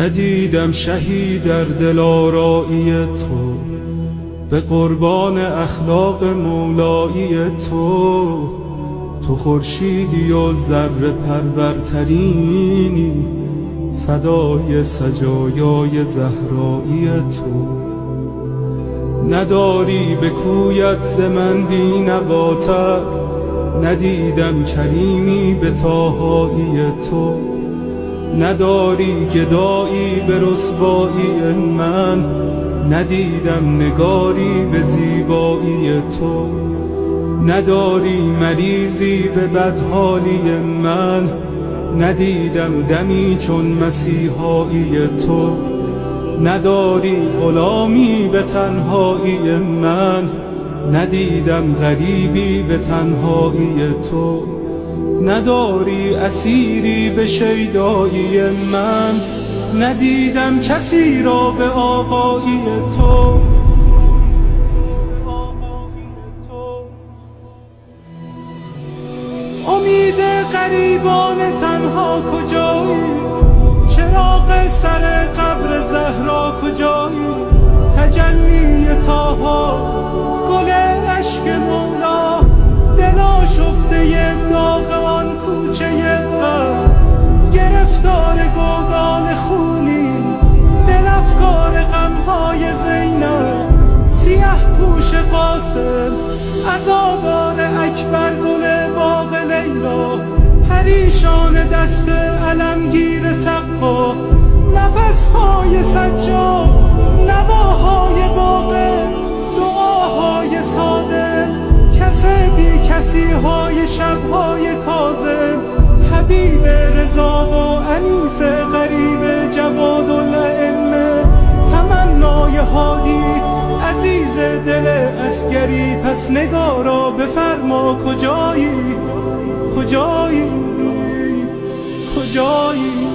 ندیدم شهی در دلارایی تو، به قربان اخلاق مولایی تو. تو خورشیدی و ذره پرورترینی، فدای سجایای زهرایی تو. نداری به کویت ز من بینواتر، ندیدم کریمی به طاهایی تو. نداری گدایی به رسوایی من، ندیدم نگاری به زیبایی تو. نداری مریضی به بدحالی من، ندیدم دمی چون مسیحایی تو. نداری غلامی به تنهایی من، ندیدم غریبی به تنهایی تو. نداری اسیری به شیدایی من، ندیدم کسی را به آقایی تو. امید غریبان تنها کجایی؟ چراغ سر قبر زهرا کجایی؟ تجلی طاها، گل اشک مولا، دل آشفته داغ آن کوچه غم. گرفتار گودال خونی، دل افکار غمهای زینب. سیه پوش قاسم، عزادار اکبر، گل باغ لیلا. پریشان دست علمگیر سقا، نفسهای سجاد، نواهای باقر، دعاهای صادق. کسی کسی های شبهای کاظم، حبیب رضا و انیس غریب جواد الائمه. تمنای هادی عزیز دل عسکری، پس نگارا بفرما کجایی؟ کجایی؟ کجایی؟